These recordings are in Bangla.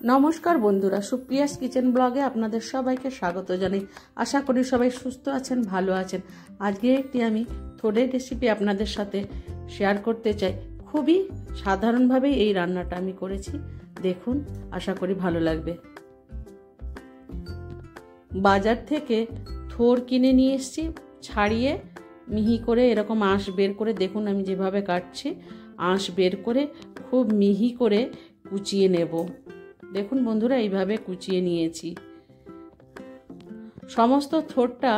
নমস্কার বন্ধুরা, সুপ্রিয়াস কিচেন ব্লগে আপনাদের সবাইকে স্বাগত জানাই। আশা করি সবাই সুস্থ আছেন, ভালো আছেন। আজকে একটি আমি থোড়ের রেসিপি আপনাদের সাথে শেয়ার করতে চাই। খুবই সাধারণভাবে এই রান্নাটা আমি করেছি, দেখুন, আশা করি ভালো লাগবে। বাজার থেকে থোড় কিনে নিয়ে এসেছি, ছাড়িয়ে মিহি করে এরকম আঁশ বের করে, দেখুন আমি যেভাবে কাটছি, আঁশ বের করে খুব মিহি করে কুচিয়ে নেব। দেখুন বন্ধুরা, এইভাবে কুচিয়ে নিয়েছি। সমস্ত থোড়টা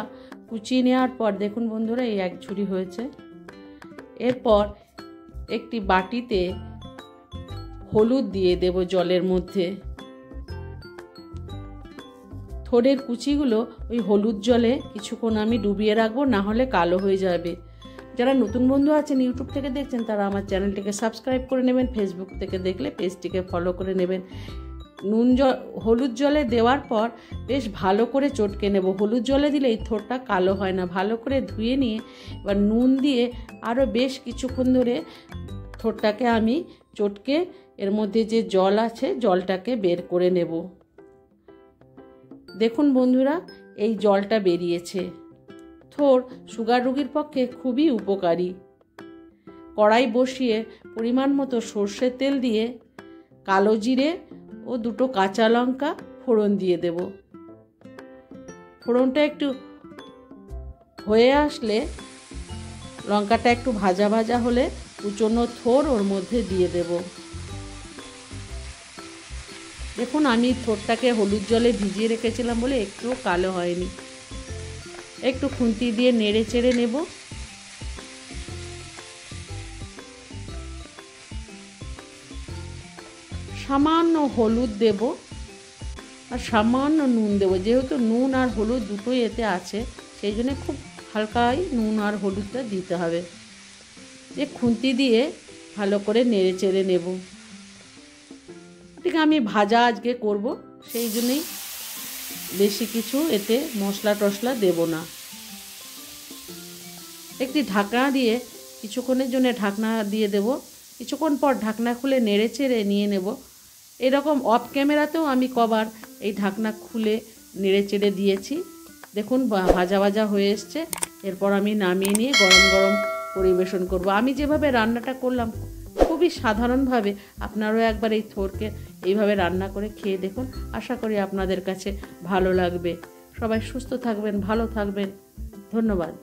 কুচিয়ে নেওয়ার পর দেখুন বন্ধুরা, এই এক ঝুড়ি হয়েছে। এরপর একটি বাটিতে হলুদ দিয়ে দেব জলের মধ্যে। থোড়ের কুচিগুলো ওই হলুদ জলে কিছুক্ষণ আমি ডুবিয়ে রাখবো, না হলে কালো হয়ে যাবে। যারা নতুন বন্ধু আছেন ইউটিউব থেকে দেখছেন, তারা আমার চ্যানেলটিকে সাবস্ক্রাইব করে নেবেন। ফেসবুক থেকে দেখলে পেজটিকে ফলো করে নেবেন। হলুদ জলে দেওয়ার পর বেশ ভালো করে চটকে নেব। হলুদ জলে দিলে এই থোড়টা কালো হয় না। ভালো করে ধুয়ে নিয়ে এবার নুন দিয়ে আরও বেশ কিছুক্ষণ ধরে থোড়টাকে আমি চটকে এর মধ্যে যে জল আছে জলটাকে বের করে নেব। দেখুন বন্ধুরা, এই জলটা বেরিয়েছে। থোড় সুগার রোগীর পক্ষে খুবই উপকারী। কড়াই বসিয়ে পরিমাণ মতো সর্ষের তেল দিয়ে কালো জিরে ও দুটো কাঁচা লঙ্কা ফোড়ন দিয়ে দেব। ফোড়নটা একটু হয়ে আসলে, লঙ্কাটা একটু ভাজা ভাজা হলে কুচনো থোড় ওর মধ্যে দিয়ে দেব। দেখুন, আমি থোড়টাকে হলুদ জলে ভিজিয়ে রেখেছিলাম বলে একটুও কালো হয়নি। একটু খুন্তি দিয়ে নেড়ে চেড়ে নেব। সামান্য হলুদ দেব আর সামান্য নুন দেবো। যেহেতু নুন আর হলুদ দুটোই এতে আছে, সেই জন্য খুব হালকাই নুন আর হলুদটা দিতে হবে। যে খুন্তি দিয়ে ভালো করে নেড়ে চেড়ে নেব। ঠিক আমি ভাজা আজকে করব, সেই জন্যই বেশি কিছু এতে মশলা টশলা দেব না। একটি ঢাকনা দিয়ে কিছুক্ষণের জন্য ঢাকনা দিয়ে দেব। কিছুক্ষণ পর ঢাকনা খুলে নেড়ে চেড়ে নিয়ে নেব। এরকম অফ ক্যামেরাতেও আমি কবার এই ঢাকনা খুলে নেড়ে চেড়ে দিয়েছি। দেখুন ভাজা ভাজা হয়ে এসছে। এরপর আমি নামিয়ে নিয়ে গরম গরম পরিবেশন করব। আমি যেভাবে রান্নাটা করলাম খুবই সাধারণভাবে, আপনারাও একবার এই থোড়কে এইভাবে রান্না করে খেয়ে দেখুন। আশা করি আপনাদের কাছে ভালো লাগবে। সবাই সুস্থ থাকবেন, ভালো থাকবেন। ধন্যবাদ।